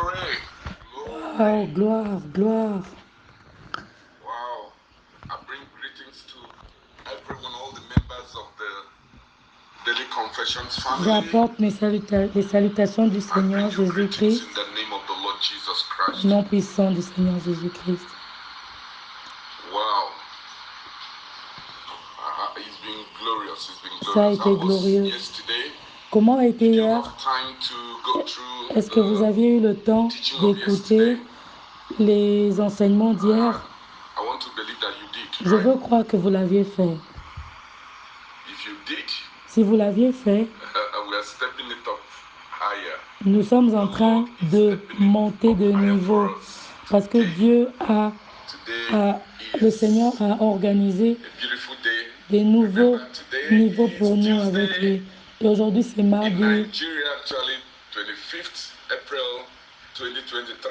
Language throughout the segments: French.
Oh, gloire, gloire. Wow. I bring greetings to everyone, all the members of the Daily Confessions family. J'apporte les salutations du I Seigneur bring you greetings Jésus-Christ, in the name of the Lord Jesus au Christ. nom puissant du Seigneur Jésus-Christ. Wow. It's been glorious. It's been Ça a glorious. été How was glorieux. yesterday? Comment a été Did you hier? have time to go through Est-ce que vous aviez eu le temps teaching of d'écouter yesterday? les enseignements d'hier? I want to believe that you did, Je right? veux croire que vous l'aviez fait. If you did, Si vous l'aviez fait, we are stepping it up higher. nous sommes en train de monter de niveau parce que Dieu le Seigneur a organisé A beautiful day. des nouveaux Remember, today niveaux is pour nous avec Tuesday lui. Et aujourd'hui, c'est in mardi Nigeria, actually 25th April 2023.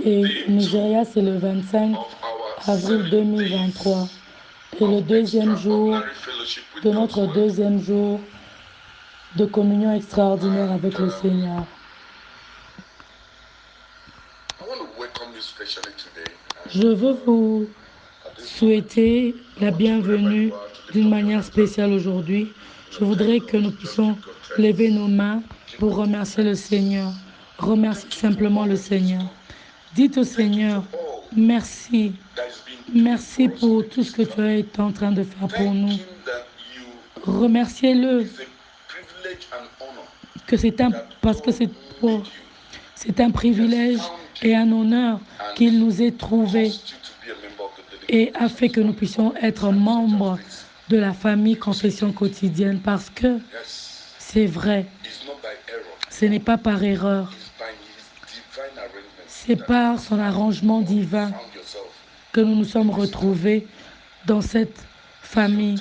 et Day au Nigeria, c'est le 25 of our avril 7 2023 days et le of deuxième jour extraordinary fellowship with de God's notre word. deuxième jour de communion extraordinaire avec le Seigneur. I want to welcome you specially today. Je veux vous souhaiter la bienvenue d'une manière spéciale aujourd'hui. Je voudrais que nous puissions lever nos mains pour remercier le Seigneur. Remercier simplement le Seigneur. Dites au Seigneur, merci. Merci pour tout ce que tu es en train de faire pour nous. Remerciez-le parce que c'est un privilège et un honneur qu'il nous ait trouvés et a fait que nous puissions être membres de la famille Confession quotidienne parce que c'est vrai, ce n'est pas par erreur, c'est par son arrangement divin que nous nous sommes retrouvés dans cette famille.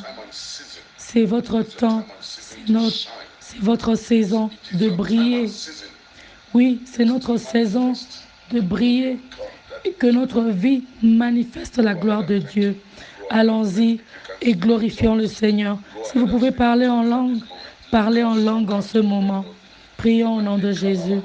C'est votre temps, c'est votre saison de briller. Oui, c'est notre saison de briller et que notre vie manifeste la gloire de Dieu. Allons-y et glorifions le Seigneur. Si vous pouvez parler en langue, parlez en langue en ce moment. Prions au nom de Jésus.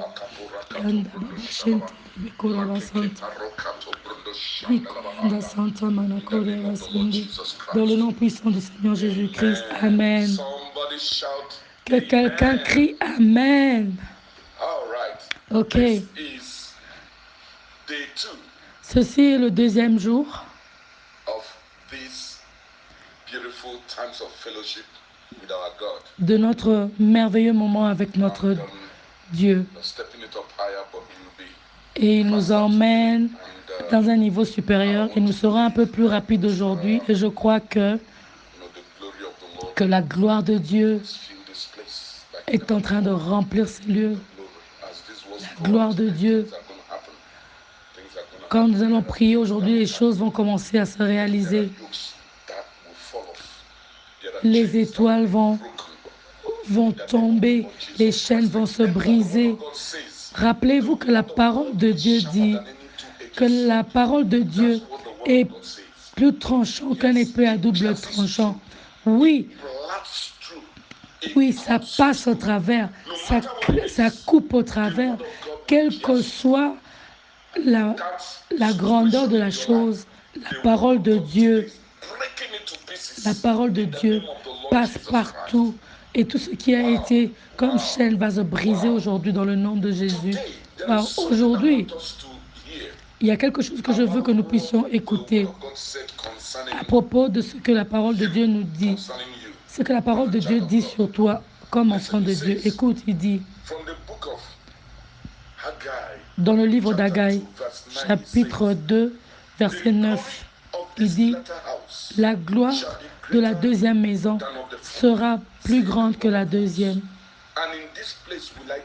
Dans le nom puissant du Seigneur Jésus-Christ. Amen. Que quelqu'un crie Amen. Ok. Ceci est le deuxième jour de notre merveilleux moment avec notre Dieu. Et il nous emmène dans un niveau supérieur et nous serons un peu plus rapides aujourd'hui. Et je crois que la gloire de Dieu est en train de remplir ces lieux. La gloire de Dieu. Quand nous allons prier aujourd'hui, les choses vont commencer à se réaliser. Les étoiles vont tomber, les chaînes vont se briser. Rappelez-vous que la parole de Dieu dit que la parole de Dieu est plus tranchante qu'un épée à double tranchant. Oui, ça passe au travers, ça coupe au travers, quelle que soit la grandeur de la chose. La parole de Dieu passe partout. Et tout ce qui a été comme chaîne va se briser aujourd'hui dans le nom de Jésus. Alors aujourd'hui, il y a quelque chose que je veux que nous puissions écouter à propos de ce que la parole de Dieu nous dit. Ce que la parole de Dieu dit sur toi comme enfant de Dieu. Écoute, il dit dans le livre d'Agaï, chapitre 2, verset 9, il dit « La gloire de la deuxième maison sera plus grande que la deuxième,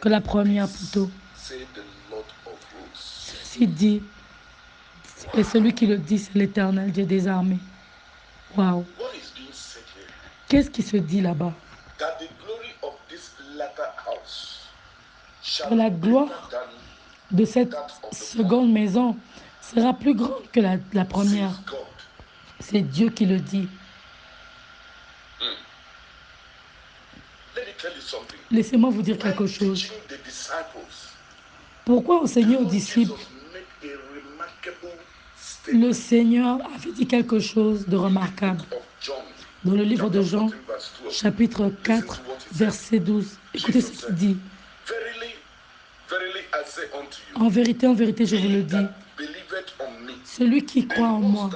que la première plutôt. » Ceci dit, et celui qui le dit, c'est l'Éternel Dieu des armées. Waouh! Qu'est-ce qui se dit là-bas? Que la gloire de cette seconde maison sera plus grande que la première. C'est Dieu qui le dit. Laissez-moi vous dire quelque chose. Pourquoi enseigner aux disciples? Le Seigneur avait dit quelque chose de remarquable. Dans le livre de Jean, chapitre 4, verset 12, écoutez ce qu'il dit. En vérité, je vous le dis, celui qui croit en moi,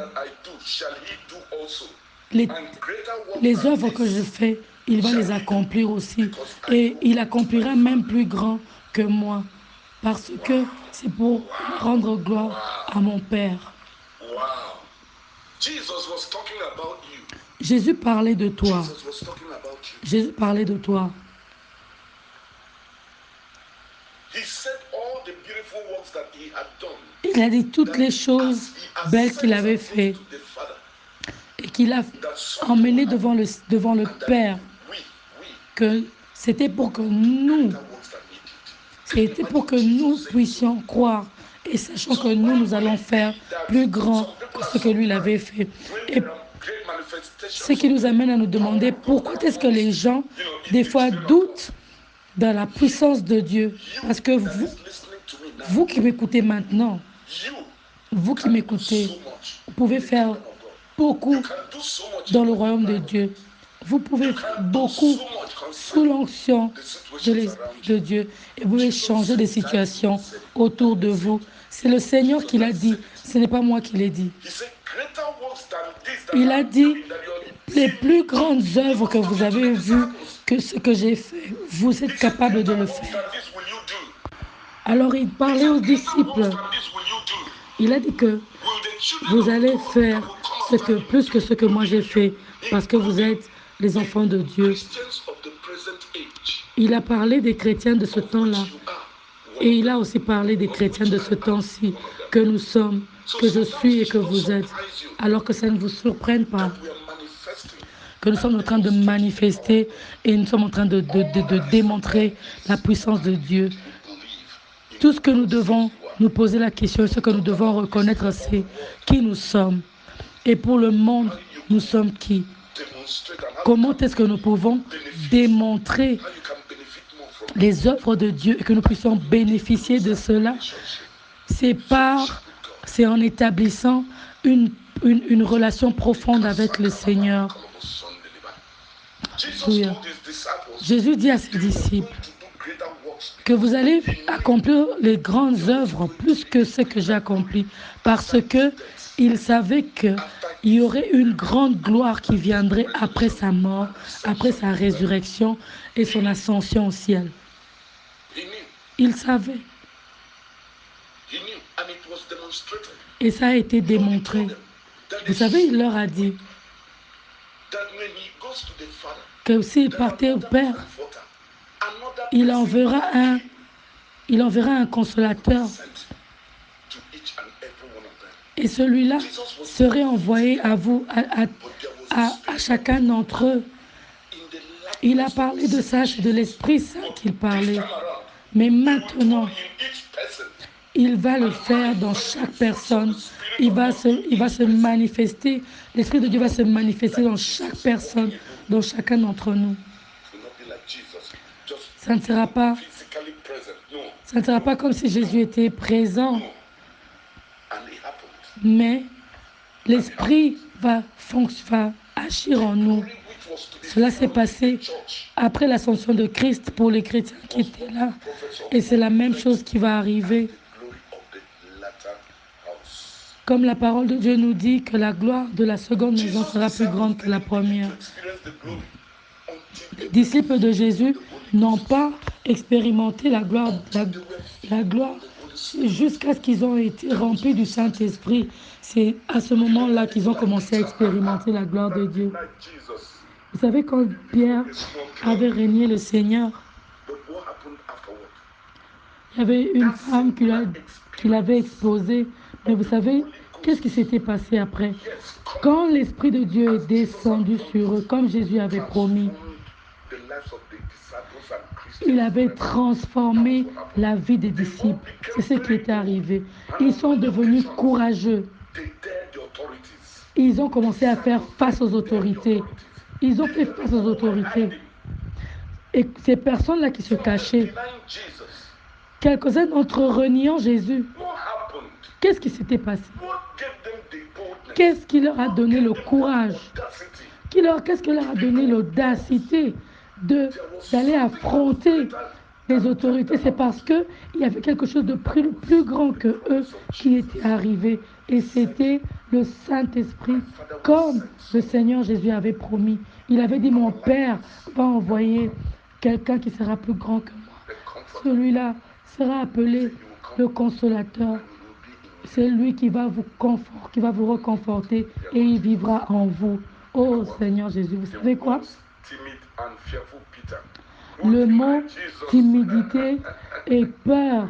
les œuvres que je fais, il va les accomplir aussi. Et il accomplira même plus grand que moi. Parce que c'est pour rendre gloire à mon Père. Jésus parlait de toi. Jésus parlait de toi. Il a dit toutes les choses belles qu'il avait faites et qu'il a emmené devant le Père, que c'était pour que nous puissions croire et sachant que nous allons faire plus grand que ce que lui l'avait fait. Et ce qui nous amène à nous demander pourquoi est-ce que les gens, des fois, doutent dans la puissance de Dieu. Parce que vous qui m'écoutez maintenant, vous qui m'écoutez, vous pouvez faire beaucoup dans le royaume de Dieu. Vous pouvez faire beaucoup sous l'onction de l'Esprit de Dieu et vous pouvez changer les situations autour de vous. C'est le Seigneur qui l'a dit, ce n'est pas moi qui l'ai dit. Il a dit, les plus grandes œuvres que vous avez vues que ce que j'ai fait, vous êtes capable de le faire. Alors il parlait aux disciples. Il a dit que vous allez faire plus que ce que moi j'ai fait, parce que vous êtes les enfants de Dieu. Il a parlé des chrétiens de ce temps-là. Et il a aussi parlé des chrétiens de ce temps-ci, que nous sommes, que je suis et que vous êtes. Alors que ça ne vous surprenne pas, que nous sommes en train de manifester et nous sommes en train de démontrer la puissance de Dieu. Tout ce que nous devons nous poser la question, ce que nous devons reconnaître, c'est qui nous sommes. Et pour le monde, nous sommes qui? Comment est-ce que nous pouvons démontrer les œuvres de Dieu et que nous puissions bénéficier de cela? C'est en établissant une relation profonde avec le Seigneur. Jésus dit à ses disciples que vous allez accomplir les grandes œuvres plus que ce que j'ai accompli, parce qu'il savait qu'il y aurait une grande gloire qui viendrait après sa mort, après sa résurrection et son ascension au ciel. Il savait. Et ça a été démontré. Vous savez, il leur a dit que s'il partait au Père, il enverra un consolateur. Et celui-là serait envoyé à vous, à chacun d'entre eux. Il a parlé de ça, c'est de l'Esprit Saint qu'il parlait. Mais maintenant, il va le faire dans chaque personne. Il va se manifester. L'Esprit de Dieu va se manifester dans chaque personne, dans chacun d'entre nous. Ça ne sera pas comme si Jésus était présent. Mais l'Esprit va agir en nous. Cela s'est passé après l'ascension de Christ pour les chrétiens qui étaient là. Et c'est la même chose qui va arriver. Comme la parole de Dieu nous dit que la gloire de la seconde maison sera plus grande que la première. Les disciples de Jésus n'ont pas expérimenté la gloire jusqu'à ce qu'ils ont été remplis du Saint-Esprit. C'est à ce moment-là qu'ils ont commencé à expérimenter la gloire de Dieu. Vous savez, quand Pierre avait régné le Seigneur, il y avait une femme qui l'avait exposé. Mais vous savez, qu'est-ce qui s'était passé après? Quand l'Esprit de Dieu est descendu sur eux, comme Jésus avait promis, il avait transformé la vie des disciples. C'est ce qui était arrivé. Ils sont devenus courageux. Ils ont commencé à faire face aux autorités. Ils ont fait face aux autorités. Et ces personnes-là qui se cachaient, quelques-uns d'entre eux reniant Jésus. What happened? Qu'est-ce qui s'était passé? What gave them the boldness? Qu'est-ce qui leur a donné le Them courage? that audacity? Qu'est-ce qui leur a donné l'audacité d'aller affronter les autorités? C'est parce qu'il y avait quelque chose de plus grand que eux qui était arrivé. Et c'était le Saint-Esprit, comme le Seigneur Jésus avait promis. Il avait dit, mon Père va envoyer quelqu'un qui sera plus grand que moi. Celui-là sera appelé le Consolateur. C'est lui qui va vous reconforter et il vivra en vous. Oh Seigneur Jésus, vous savez quoi? Le mot timidité et peur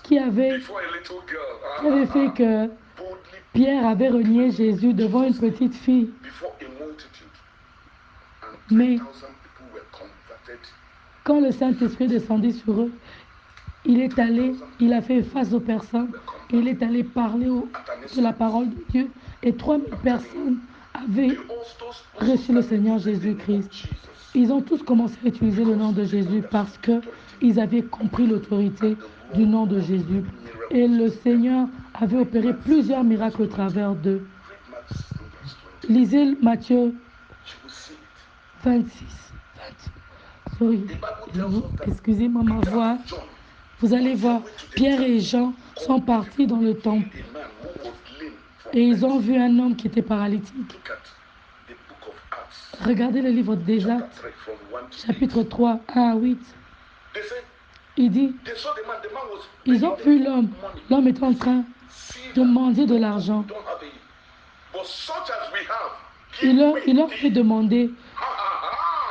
qui avait fait que Pierre avait renié Jésus devant une petite fille. Mais quand le Saint-Esprit descendit sur eux, il a fait face aux personnes et il est allé parler de la parole de Dieu. Et 3000 personnes avaient reçu le Seigneur Jésus-Christ. Ils ont tous commencé à utiliser le nom de Jésus parce qu'ils avaient compris l'autorité du nom de Jésus. Et le Seigneur avait opéré plusieurs miracles au travers d'eux. Lisez Matthieu 26. Sorry, excusez-moi ma voix. Vous allez voir, Pierre et Jean sont partis dans le temple et ils ont vu un homme qui était paralytique. Regardez le livre des Actes, chapitre 3, 1 à 8. Il dit, ils ont vu l'homme. L'homme était en train de mendier de l'argent. Il leur fait demander.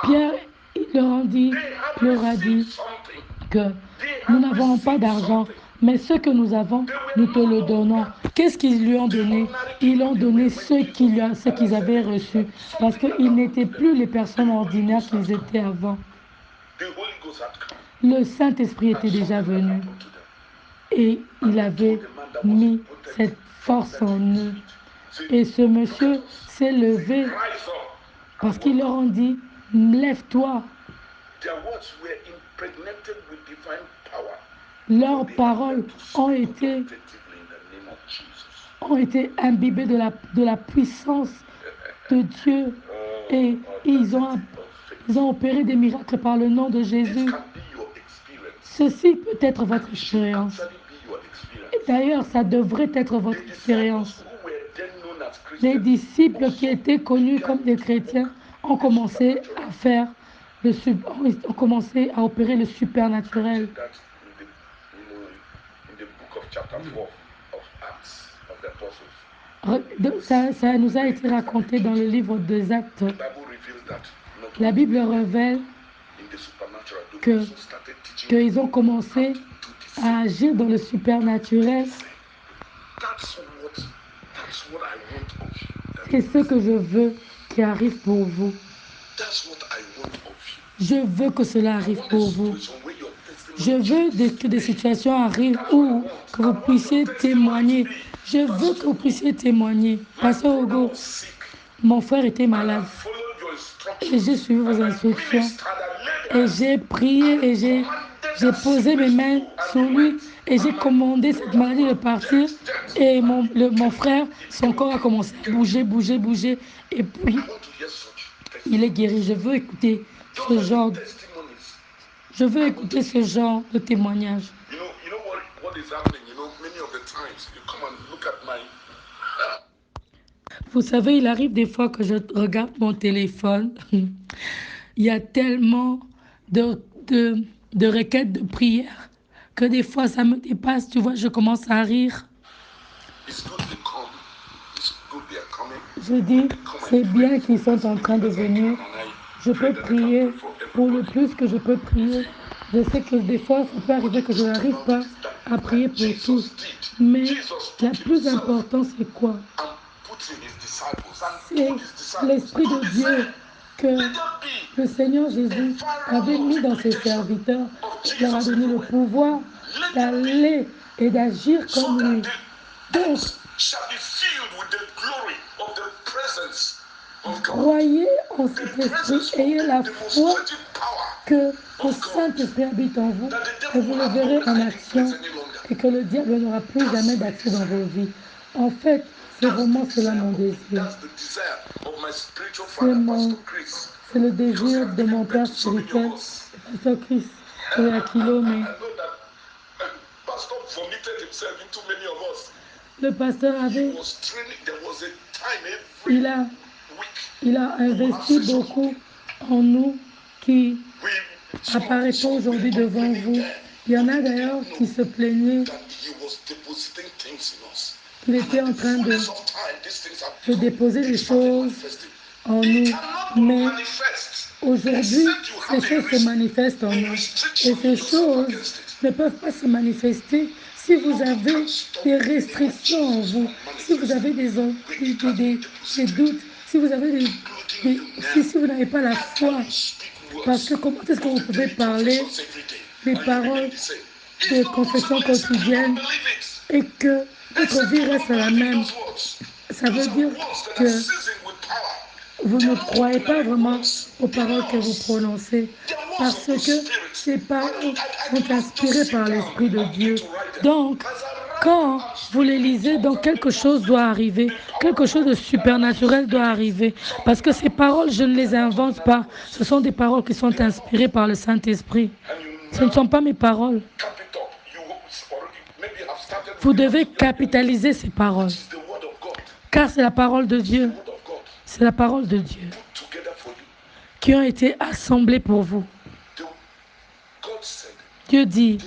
Pierre, il leur a dit que nous n'avons pas d'argent, mais ce que nous avons, nous te le donnons. Qu'est-ce qu'ils lui ont donné? Ils ont donné ce qu'ils avaient reçu, parce qu'ils n'étaient plus les personnes ordinaires qu'ils étaient avant. Le Saint-Esprit était déjà venu et il avait mis cette force en eux. Et ce monsieur s'est levé parce qu'ils leur ont dit, lève-toi. Leurs paroles ont été imbibées de la puissance de Dieu et ils ont opéré des miracles par le nom de Jésus. Ceci peut être votre expérience. Et d'ailleurs, ça devrait être votre expérience. Les disciples qui étaient connus comme des chrétiens ont commencé ont commencé à opérer le supernaturel. Ça nous a été raconté dans le livre des Actes. La Bible révèle qu'ils ont commencé à agir dans le supernaturel. C'est ce que je veux qui arrive pour vous. Je veux que cela arrive pour vous. Je veux que des situations arrivent où que vous puissiez témoigner. Je veux que vous puissiez témoigner. Pasteur Hugo, mon frère était malade. Et j'ai suivi vos instructions. Et j'ai prié et j'ai posé mes mains sur lui. Et j'ai commandé cette maladie de partir. Et mon frère, son corps a commencé à bouger. Et puis, il est guéri. Je veux écouter ce genre de témoignage. Vous savez, il arrive des fois que je regarde mon téléphone. Il y a tellement de requêtes de prière que des fois ça me dépasse. Tu vois, je commence à rire. Je dis, c'est bien qu'ils sont en train de venir. Je peux prier pour le plus que je peux prier. Je sais que des fois, ça peut arriver que je n'arrive pas à prier pour tous. Mais la plus importante, c'est quoi? C'est l'Esprit de Dieu que le Seigneur Jésus avait mis dans ses serviteurs. Il leur a donné le pouvoir d'aller et d'agir comme lui. Donc, croyez en cet esprit, ayez la foi que le Saint-Esprit habite en vous et vous le verrez en action et que le diable n'aura plus jamais d'accès dans vos vies. En fait, c'est vraiment cela mon désir. C'est le désir de mon père spirituel, le pasteur Chris Oyakhilome. Le pasteur avait, il a investi beaucoup en nous qui apparaîtront aujourd'hui devant vous. Il y en a d'ailleurs qui se plaignaient qu'il était en train de déposer des choses en nous. Mais aujourd'hui, ces choses se manifestent en nous. Et ces choses ne peuvent pas se manifester si vous avez des restrictions en vous, si vous avez des doutes, si vous avez si vous n'avez pas la foi. Parce que comment est-ce que vous pouvez parler des paroles de confession quotidienne et que votre vie reste la même? Ça veut dire que vous ne croyez pas vraiment aux paroles que vous prononcez parce que ces paroles sont inspirées par l'Esprit de Dieu. Donc, quand vous les lisez, donc quelque chose doit arriver, quelque chose de supernaturel doit arriver. Parce que ces paroles, je ne les invente pas. Ce sont des paroles qui sont inspirées par le Saint-Esprit. Ce ne sont pas mes paroles. Vous devez capitaliser ces paroles. Car c'est la parole de Dieu. C'est la parole de Dieu qui ont été assemblées pour vous. Dieu dit,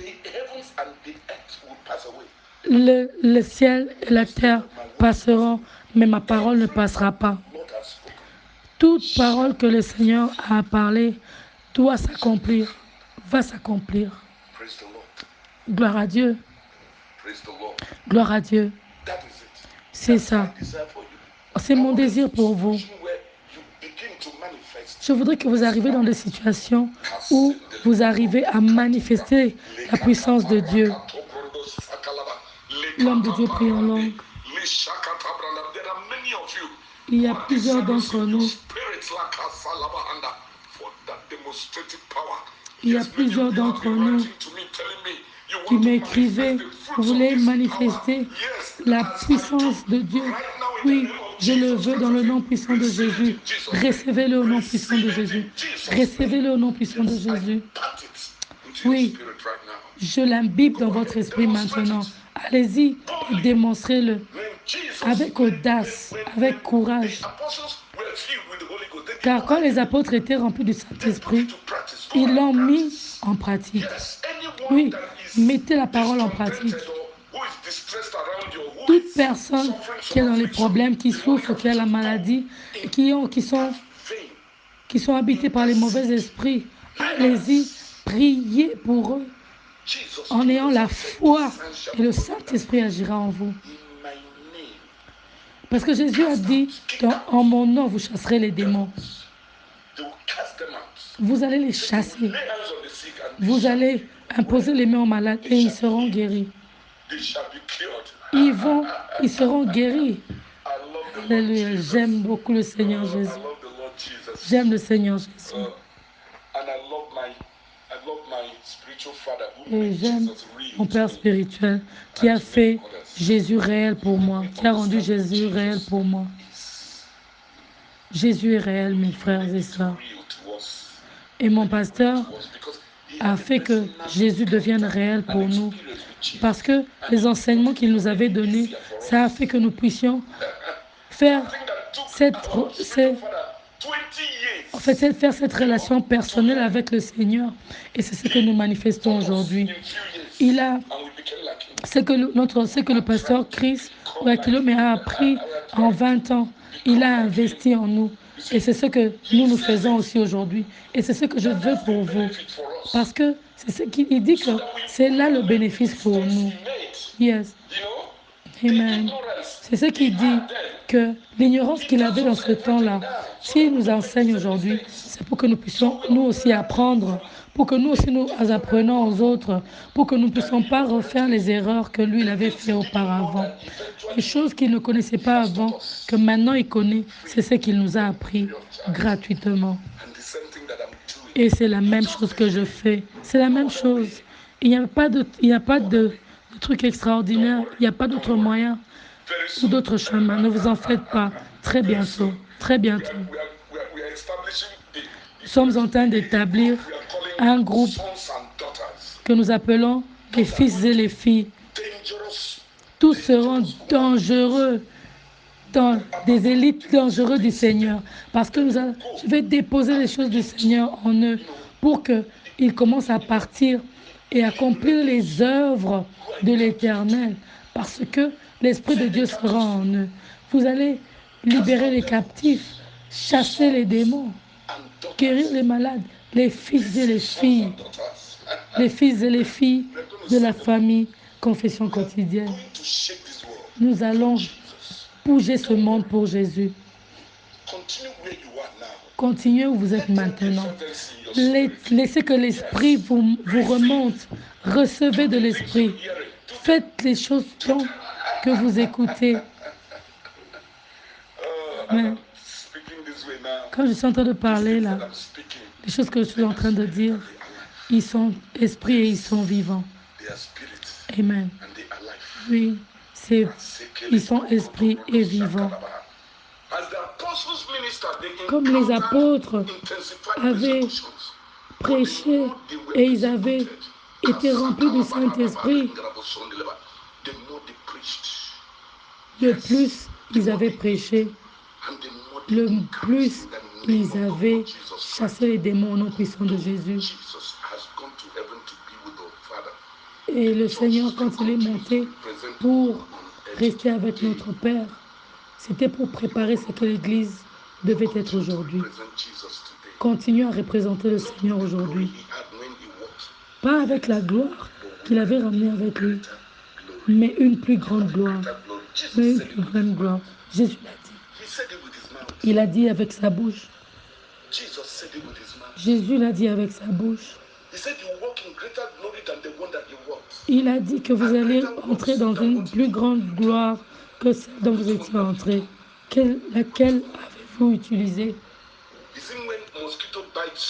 le ciel et la terre passeront, mais ma parole ne passera pas. Toute parole que le Seigneur a parlé doit s'accomplir, va s'accomplir. Gloire à Dieu. Gloire à Dieu. C'est ça. C'est mon désir pour vous. Je voudrais que vous arriviez dans des situations où vous arrivez à manifester la puissance de Dieu. L'homme de Dieu prie en langue. Il y a plusieurs d'entre nous. Il y a plusieurs d'entre nous qui m'écrivaient, vous voulez manifester la puissance de Dieu. Oui, je le veux dans le nom puissant de Jésus. Recevez-le au nom puissant de Jésus. Recevez-le au nom puissant de Jésus. Oui, je l'imbibe dans votre esprit maintenant. Allez-y et démontrez-le avec audace, avec courage. Car quand les apôtres étaient remplis du Saint-Esprit, ils l'ont mis en pratique. Oui, mettez la parole en pratique. Toute personne qui est dans les problèmes, qui souffre, qui a la maladie, et qui sont habités par les mauvais esprits, allez-y, priez pour eux en ayant la foi et le Saint-Esprit agira en vous. Parce que Jésus a dit, en mon nom, vous chasserez les démons. Vous allez les chasser. Vous allez imposer les mains aux malades et ils seront guéris. Ils seront guéris. Alléluia. J'aime beaucoup le Seigneur Jésus. J'aime le Seigneur Jésus. Et j'aime mon Père spirituel qui a fait Jésus réel pour moi, qui a rendu Jésus réel pour moi. Jésus est réel, mes frères et sœurs. Et mon pasteur a fait que Jésus devienne réel pour nous. Parce que les enseignements qu'il nous avait donnés, ça a fait que nous puissions faire cette relation personnelle avec le Seigneur. Et c'est ce que nous manifestons aujourd'hui. C'est que le pasteur Chris Oyakhilome a appris en 20 ans. Il a investi en nous. Et c'est ce que nous faisons aussi aujourd'hui. Et c'est ce que je veux pour vous. Parce que c'est ce qu'il dit que c'est là le bénéfice pour nous. Yes. Amen. C'est ce qu'il dit, que l'ignorance qu'il avait dans ce temps-là, s'il nous enseigne aujourd'hui, c'est pour que nous puissions nous aussi apprendre, pour que nous aussi nous apprenons aux autres, pour que nous ne puissions pas refaire les erreurs que lui il avait fait auparavant. Les choses qu'il ne connaissait pas avant, que maintenant il connaît, c'est ce qu'il nous a appris gratuitement. Et c'est la même chose que je fais. C'est la même chose. Il n'y a pas de truc extraordinaire. Il n'y a pas d'autre moyen ou d'autre chemin. Ne vous en faites pas. Très bientôt. Très bientôt. Nous sommes en train d'établir un groupe que nous appelons les fils et les filles. Tous seront dangereux, dans des élites dangereuses du Seigneur. Parce que je vais déposer les choses du Seigneur en eux pour qu'ils commencent à partir et accomplir les œuvres de l'Éternel. Parce que l'Esprit de Dieu sera en eux. Vous allez libérer les captifs, chasser les démons, guérir les malades, les fils et les filles. Les fils et les filles de la famille Confession quotidienne. Nous allons bouger ce monde pour Jésus. Continuez où vous êtes maintenant. Laissez que l'Esprit vous remonte. Recevez de l'Esprit. Faites les choses que vous écoutez. Amen. Quand je suis en train de parler là, les choses que je suis en train de dire, ils sont esprits et ils sont vivants. Amen. Oui, ils sont esprits et vivants. Comme les apôtres avaient prêché et ils avaient été remplis du Saint-Esprit, le plus ils avaient prêché, le plus ils avaient chassé les démons au nom puissant de Jésus. Et le Seigneur, quand il est monté pour rester avec notre Père, c'était pour préparer ce que l'Église devait être aujourd'hui. Continuez à représenter le Seigneur aujourd'hui. Pas avec la gloire qu'il avait ramenée avec lui, mais une plus grande gloire. Mais une plus grande gloire. Jésus l'a dit. Il a dit avec sa bouche. Jésus l'a dit avec sa bouche. Il a dit que vous allez entrer dans une plus grande gloire que celle dont vous étiez entré. Laquelle avez-vous utilisée?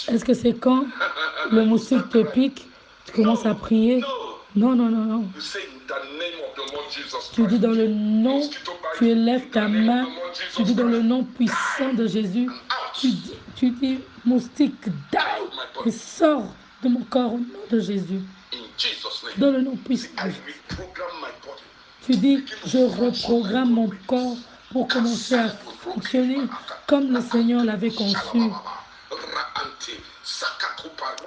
Est-ce que c'est quand le moustique te pique, tu commences à prier? Non, non, non, non. Tu dis dans le nom, tu élèves ta main, tu dis dans le nom puissant de Jésus, tu dis moustique, die, et sors de mon corps au nom de Jésus. Dans le nom puissant de Jésus. Tu dis, je reprogramme mon corps pour commencer à fonctionner comme le Seigneur l'avait conçu.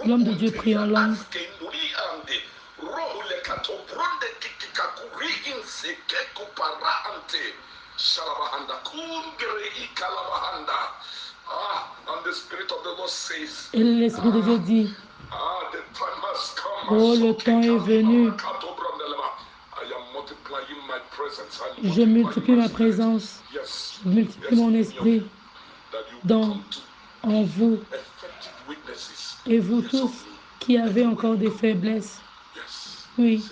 L'homme de Dieu prie en langue. Et l'Esprit de Dieu dit, oh, le temps est venu. Je multiplie ma présence, je multiplie mon esprit en vous. Et vous tous qui avez encore des faiblesses, oui,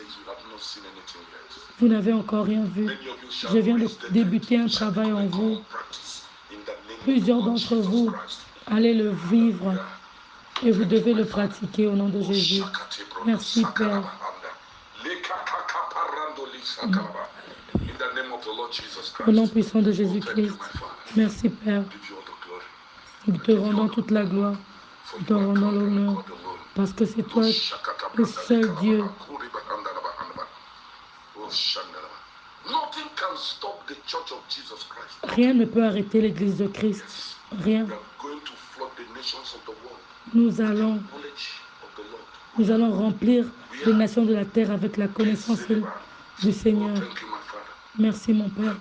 vous n'avez encore rien vu. Je viens de débuter un travail en vous. Plusieurs d'entre vous allez le vivre et vous devez le pratiquer au nom de Jésus. Merci Père. Au nom puissant de Jésus-Christ. Merci Père. Nous te rendons toute la gloire. Nous te rendons l'honneur. Parce que c'est toi le seul Dieu. Rien ne peut arrêter l'Église de Christ. Rien. Nous allons remplir les nations de la terre avec la connaissance du Seigneur. Merci mon Père.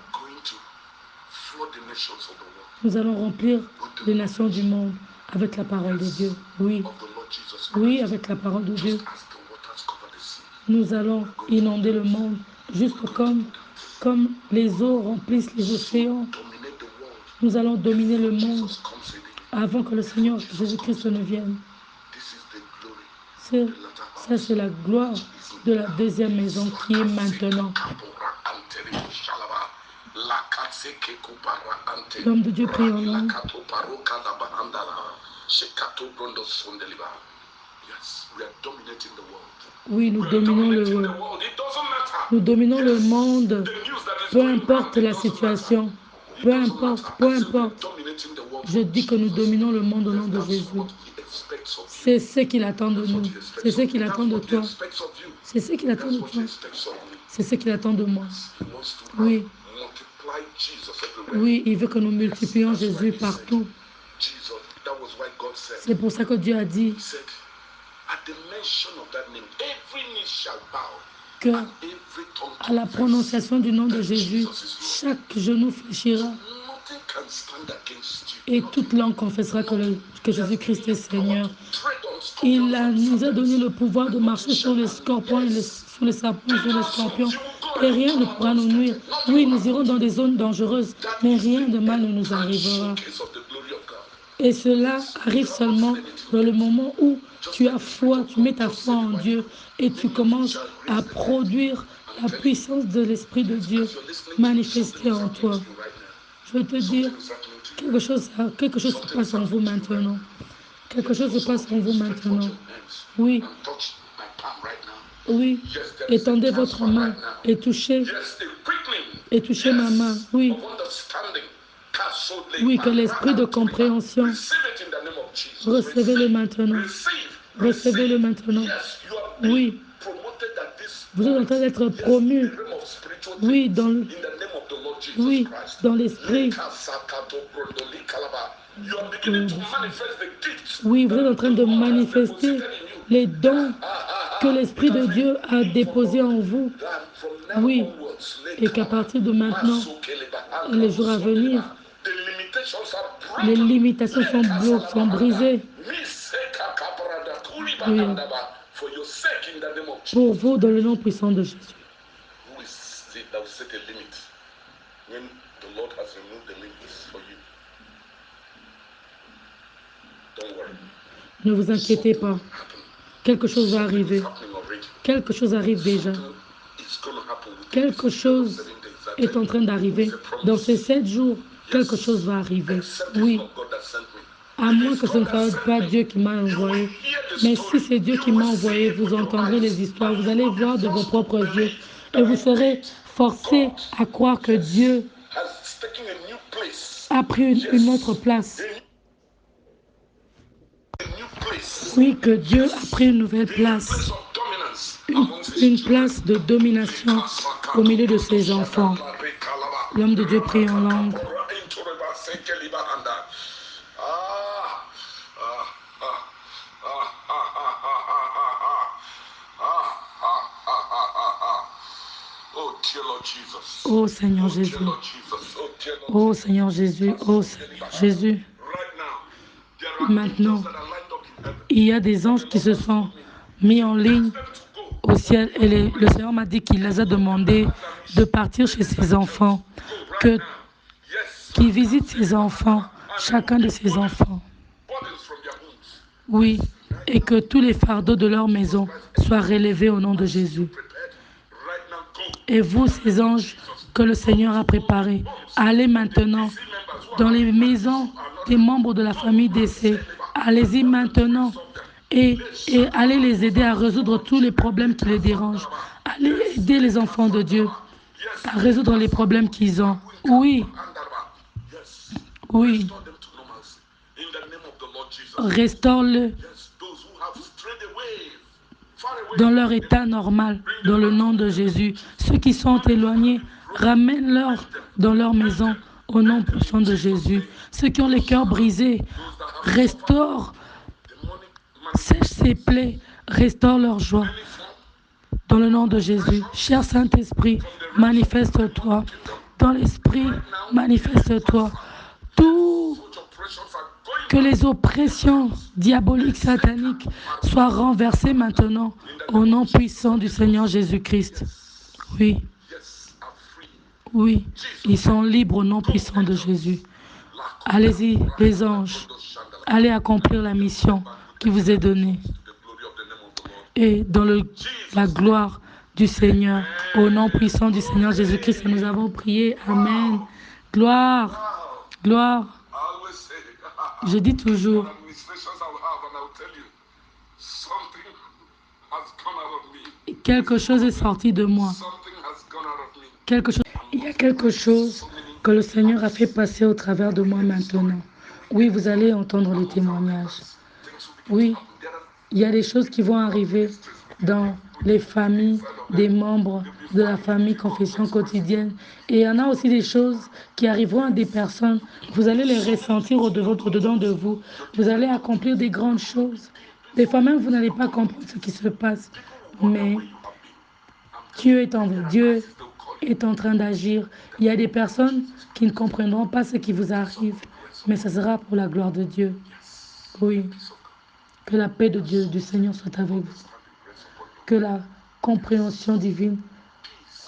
Nous allons remplir les nations du monde avec la parole de Dieu. Oui. Oui, avec la parole de Dieu. Nous allons inonder le monde juste comme les eaux remplissent les océans. Nous allons dominer le monde avant que le Seigneur Jésus-Christ ne vienne. Ça, c'est la gloire de la deuxième maison qui est maintenant. L'homme de Dieu prie en langue. Oui, nous dominons Nous dominons le monde. Peu importe la situation. Peu importe. Je dis que nous dominons le monde au nom de Jésus. C'est ce qu'il attend de nous. C'est ce qu'il attend de toi. C'est ce qu'il attend de toi. C'est ce qu'il attend de moi. Oui. Oui, il veut que nous multiplions Jésus partout. C'est pour ça que Dieu a dit que à la prononciation du nom de Jésus, chaque genou fléchira et toute langue confessera que Jésus-Christ est Seigneur. Il nous a donné le pouvoir de marcher sur les scorpions, sur les serpents, sur les scorpions, et rien ne pourra nous nuire. Oui, nous irons dans des zones dangereuses, mais rien de mal ne nous arrivera. Et cela arrive seulement dans le moment où tu as foi, tu mets ta foi en Dieu et tu commences à produire la puissance de l'Esprit de Dieu manifestée en toi. Je veux te dire, quelque chose se passe en vous maintenant. Quelque chose se passe en vous maintenant. Oui. Oui. Étendez votre main et touchez ma main. Oui. Oui, que l'esprit de compréhension, recevez-le maintenant. Recevez-le maintenant. Oui. Vous êtes en train d'être promu. Oui, dans l'esprit. Oui, vous êtes en train de manifester les dons que l'Esprit de Dieu a déposés en vous. Oui, et qu'à partir de maintenant, les jours à venir, les limitations sont brisées. Oui. Pour vous, dans le nom puissant de Jésus. Ne vous inquiétez pas. Quelque chose va arriver. Quelque chose arrive déjà. Quelque chose est en train d'arriver. Dans ces 7 jours, quelque chose va arriver. Oui. À moins que ce ne soit pas Dieu qui m'a envoyé. Mais si c'est Dieu qui m'a envoyé, vous entendrez les histoires. Vous allez voir de vos propres yeux. Et vous serez forcés à croire que Dieu a pris une autre place. Oui, que Dieu a pris une nouvelle place. Une place de domination au milieu de ses enfants. L'homme de Dieu prie en langue. Oh Seigneur Jésus. Oh Seigneur Jésus. Oh Seigneur Jésus. Maintenant, il y a des anges qui se sont mis en ligne au ciel et le Seigneur m'a dit qu'il les a demandé de partir chez ses enfants, qu'il visite ses enfants, chacun de ses enfants. Oui, et que tous les fardeaux de leur maison soient relevés au nom de Jésus. Et vous, ces anges que le Seigneur a préparés, allez maintenant dans les maisons des membres de la famille décès. Allez-y maintenant et allez les aider à résoudre tous les problèmes qui les dérangent. Allez aider les enfants de Dieu à résoudre les problèmes qu'ils ont. Oui. Oui. Restaure-le dans leur état normal, dans le nom de Jésus. Ceux qui sont éloignés, ramène-leur dans leur maison au nom puissant de Jésus. Ceux qui ont les cœurs brisés, restaure, sèche ses plaies, restaure leur joie. Dans le nom de Jésus, cher Saint-Esprit, manifeste-toi. Dans l'Esprit, manifeste-toi. Tout que les oppressions diaboliques, sataniques soient renversées maintenant au nom puissant du Seigneur Jésus-Christ. Oui. Oui, ils sont libres au nom puissant de Jésus. Allez-y, les anges. Allez accomplir la mission qui vous est donnée. Et dans la gloire du Seigneur, au nom puissant du Seigneur Jésus-Christ, nous avons prié. Amen. Gloire, gloire. Je dis toujours, quelque chose est sorti de moi. Il y a quelque chose que le Seigneur a fait passer au travers de moi maintenant. Oui, vous allez entendre les témoignages. Oui, il y a des choses qui vont arriver dans les familles des membres de la famille Confession Quotidienne. Et il y en a aussi des choses qui arriveront à des personnes. Vous allez les ressentir au-dedans de vous. Vous allez accomplir des grandes choses. Des fois même, vous n'allez pas comprendre ce qui se passe. Mais Dieu est en train d'agir. Il y a des personnes qui ne comprendront pas ce qui vous arrive. Mais ce sera pour la gloire de Dieu. Oui. Que la paix de Dieu, du Seigneur soit avec vous. Que la compréhension divine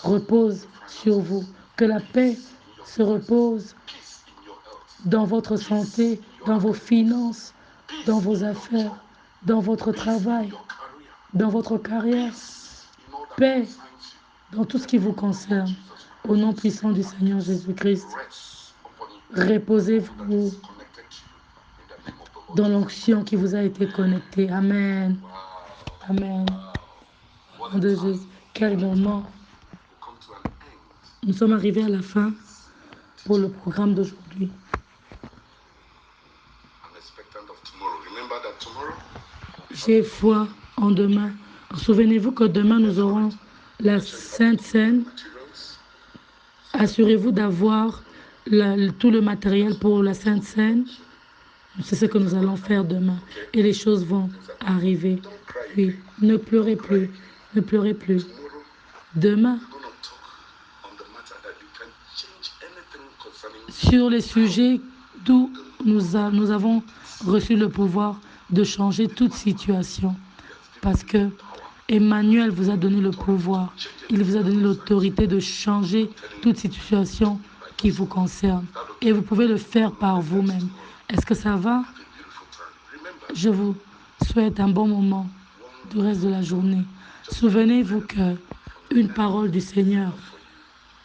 repose sur vous. Que la paix se repose dans votre santé, dans vos finances, dans vos affaires, dans votre travail, dans votre carrière. Paix dans tout ce qui vous concerne. Au nom puissant du Seigneur Jésus-Christ, reposez-vous dans l'onction qui vous a été connectée. Amen. Amen. Au nom de Jésus. Quel moment. Nous sommes arrivés à la fin pour le programme d'aujourd'hui. J'ai foi en demain. Souvenez-vous que demain nous aurons la Sainte Seine. Assurez-vous d'avoir tout le matériel pour la Sainte Seine. C'est ce que nous allons faire demain. Et les choses vont arriver. Oui, ne pleurez plus. Ne pleurez plus. Demain, sur les sujets d'où nous avons reçu le pouvoir de changer toute situation. Parce que Emmanuel vous a donné le pouvoir. Il vous a donné l'autorité de changer toute situation qui vous concerne. Et vous pouvez le faire par vous-même. Est-ce que ça va? Je vous souhaite un bon moment du reste de la journée. Souvenez-vous qu'une parole du Seigneur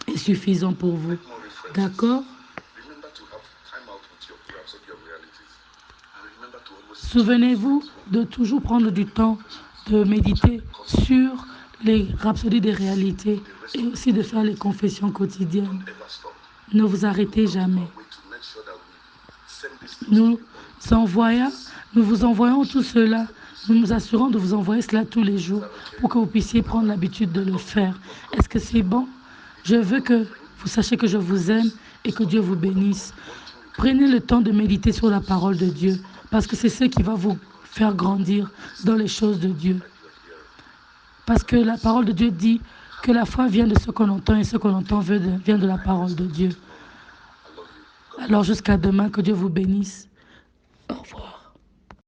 est suffisante pour vous. D'accord? Souvenez-vous de toujours prendre du temps de méditer sur les rhapsodies des réalités et aussi de faire les confessions quotidiennes. Ne vous arrêtez jamais. Nous vous envoyons tout cela. Nous nous assurons de vous envoyer cela tous les jours pour que vous puissiez prendre l'habitude de le faire. Est-ce que c'est bon? Je veux que vous sachiez que je vous aime et que Dieu vous bénisse. Prenez le temps de méditer sur la parole de Dieu parce que c'est ce qui va vous faire grandir dans les choses de Dieu. Parce que la parole de Dieu dit que la foi vient de ce qu'on entend et ce qu'on entend vient de la parole de Dieu. Alors jusqu'à demain, que Dieu vous bénisse. Au revoir.